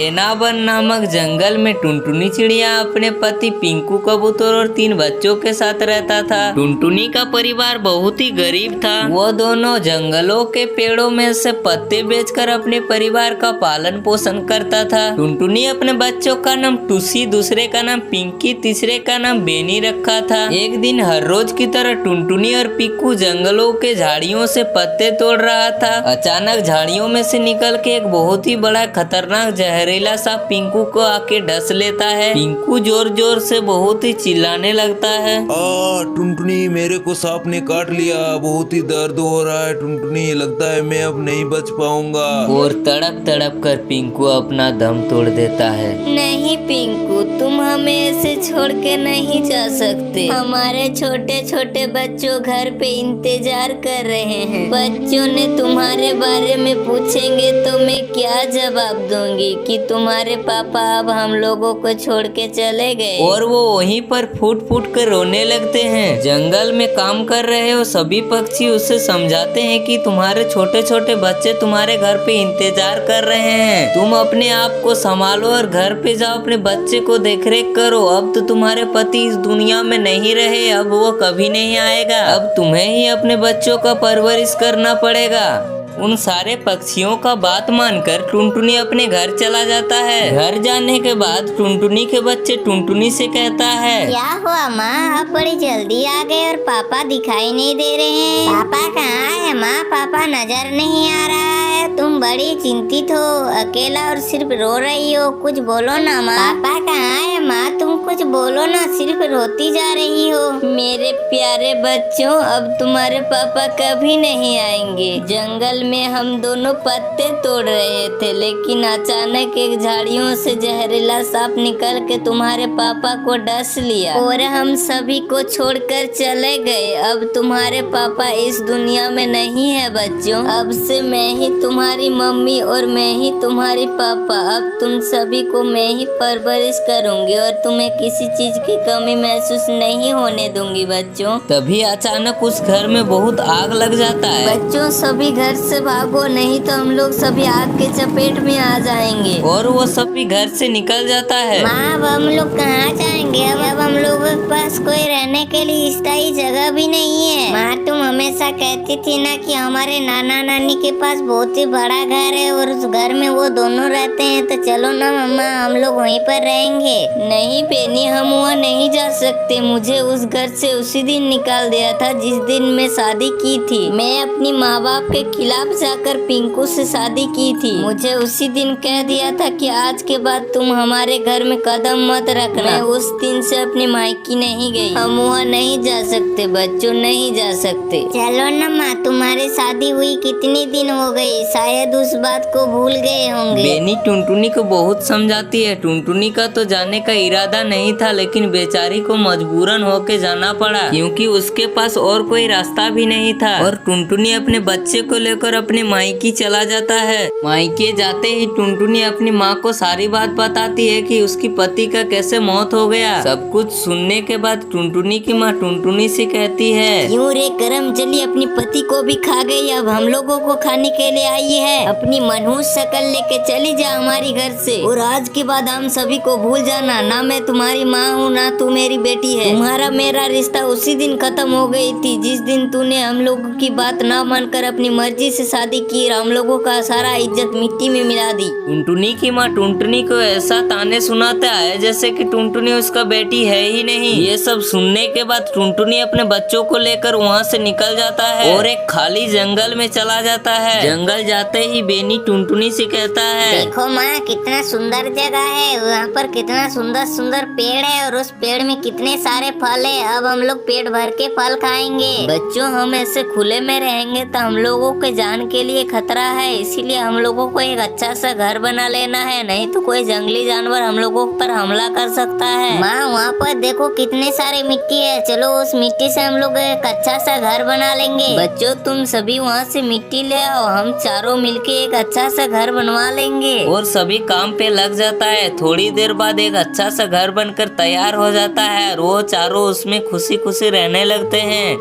बेनावन नामक जंगल में टुनटुनी चिड़िया अपने पति पिंकू कबूतर और 3 बच्चों के साथ रहता था। टुनटुनी का परिवार बहुत ही गरीब था। वो दोनों जंगलों के पेड़ों में से पत्ते बेचकर अपने परिवार का पालन पोषण करता था। टुनटुनी अपने बच्चों का नाम टूसी, दूसरे का नाम पिंकी, तीसरे का नाम बेनी रखा था। एक दिन हर रोज की तरह टुनटुनी और पिंकू जंगलों के झाड़ियों से पत्ते तोड़ रहा था। अचानक झाड़ियों में से निकल के एक बहुत ही बड़ा खतरनाक जहरीला सांप पिंकू को आके डस लेता है। पिंकू जोर जोर से बहुत ही चिल्लाने लगता है। टुनटुनी, मेरे को सांप ने काट लिया, बहुत ही दर्द हो रहा है टुनटुनी, लगता है मैं अब नहीं बच पाऊंगा। और तड़प तड़प कर पिंकू अपना दम तोड़ देता है। नहीं पिंकू, तुम हमें ऐसे छोड़ के नहीं जा सकते। हमारे छोटे छोटे बच्चों घर पे इंतजार कर रहे हैं। बच्चों ने तुम्हारे बारे में पूछेंगे तो मैं क्या जवाब दूंगी कि तुम्हारे पापा अब हम लोगों को छोड़ के चले गए। और वो वहीं पर फूट फूट कर रोने लगते हैं। जंगल में काम कर रहे हो सभी पक्षी उसे समझाते हैं कि तुम्हारे छोटे छोटे बच्चे तुम्हारे घर पे इंतजार कर रहे हैं। तुम अपने आप को संभालो और घर पे जाओ, अपने बच्चे को देखरेख करो। अब तो तुम्हारे पति इस दुनिया में नहीं रहे, अब वो कभी नहीं आएगा। अब तुम्हें ही अपने बच्चों का परवरिश करना पड़ेगा। उन सारे पक्षियों का बात मानकर टुनटुनी अपने घर चला जाता है। घर जाने के बाद टुनटुनी के बच्चे टुनटुनी से कहता है, क्या हुआ माँ, आप बड़ी जल्दी आ गए और पापा दिखाई नहीं दे रहे हैं। पापा कहाँ है माँ, पापा नजर नहीं आ रहा है। तुम बड़ी चिंतित हो, अकेला और सिर्फ रो रही हो, कुछ बोलो ना माँ। पापा कहाँ है माँ, तुम कुछ बोलो ना, सिर्फ रोती जा रही हो। मेरे प्यारे बच्चों, अब तुम्हारे पापा कभी नहीं आएंगे। जंगल में हम दोनों पत्ते तोड़ रहे थे, लेकिन अचानक एक झाड़ियों से जहरीला सांप निकल के तुम्हारे पापा को डस लिया और हम सभी को छोड़कर चले गए। अब तुम्हारे पापा इस दुनिया में नहीं है बच्चों। अब से मैं ही तुम्हारी मम्मी और मैं ही तुम्हारी पापा। अब तुम सभी को मैं ही परवरिश करूंगी और तुम्हें किसी चीज की कमी महसूस नहीं होने दूंगी बच्चों। तभी अचानक उस घर में बहुत आग लग जाता है। बच्चों सभी घर से भागो, नहीं तो हम लोग सभी आग के चपेट में आ जाएंगे। और वो सभी घर से निकल जाता है। माँ, अब हम लोग कहाँ जाएंगे? अब हम लोगों के पास कोई रहने के लिए स्थायी जगह भी नहीं है। माँ, तुम हमेशा कहती थी ना कि हमारे नाना नानी के पास बहुत ही बड़ा घर है और उस घर में वो दोनों रहते हैं, तो चलो ना मम्मा, हम लोग वहीं पर रहेंगे। नहीं बेनी, हम वहाँ नहीं जा सकते। मुझे उस घर से उसी दिन निकाल दिया था जिस दिन मैं शादी की थी। मैं अपनी माँ बाप के खिलाफ जाकर पिंकू से शादी की थी। मुझे उसी दिन कह दिया था कि आज के बाद तुम हमारे घर में कदम मत रखना। मैं उस दिन से अपनी मायकी नहीं गई। हम वहाँ नहीं जा सकते बच्चों, नहीं जा सकते। चलो ना माँ, तुम्हारी शादी हुई कितने दिन हो गए, शायद उस बात को भूल गए होंगे। बेनी टुनटुनी को बहुत समझाती है। टुनटुनी का तो जाने का इरादा नहीं था, लेकिन बेचारी को मजबूरन होके जाना पड़ा क्योंकि उसके पास और कोई रास्ता भी नहीं था। और टुनटुनी अपने बच्चे को लेकर अपने मायके चला जाता है। मायके जाते ही टुनटुनी अपनी माँ को सारी बात बताती है कि उसकी पति का कैसे मौत हो गया। सब कुछ सुनने के बाद टुनटुनी की माँ टुनटुनी से कहती है, क्यों रे करम चली अपनी पति को भी खा गई, अब हम लोगों को खाने के लिए आई है। अपनी मनहूस शक्ल लेके चली जा हमारी घर से और आज के बाद हम सभी को भूल जाना। ना मैं तुम्हारी माँ हूँ, ना तू मेरी बेटी है। तुम्हारा मेरा रिश्ता उसी दिन खत्म हो गई थी जिस दिन तूने हम लोगों की बात ना मानकर अपनी मर्जी से शादी की। हम लोगों का सारा इज्जत मिट्टी में मिला दी। टुनटुनी की माँ टुनटुनी को ऐसा ताने सुनाता है जैसे कि टुनटुनी उसका बेटी है ही नहीं। ये सब सुनने के बाद टुनटुनी अपने बच्चों को लेकर वहाँ से निकल जाता है और एक खाली जंगल में चला जाता है। जंगल जाते ही बेनी टुनटुनी से कहता है, देखो माँ, कितना सुंदर जगह है, वहाँ पर कितना सुंदर सुंदर पेड़ है और उस पेड़ में कितने सारे फल है। अब हम लोग पेट भर के फल खाएंगे। बच्चों, हम ऐसे खुले में रहेंगे तो हम लोगों के जान के लिए खतरा है, इसीलिए हम लोगों को एक अच्छा सा घर बना लेना है, नहीं तो कोई जंगली जानवर हम लोगों पर हमला कर सकता है। माँ, वहाँ पर देखो कितने सारे मिट्टी है, चलो उस मिट्टी से हम लोग एक अच्छा सा घर बना लेंगे। बच्चों, तुम सभी वहाँ से मिट्टी ले आओ, हम चारों मिलके एक अच्छा सा घर बनवा लेंगे। और सभी काम पे लग जाता है। थोड़ी देर बाद एक अच्छा सा घर बनकर तैयार हो जाता है और वो चारों उसमें खुशी खुशी रहने लगते हैं।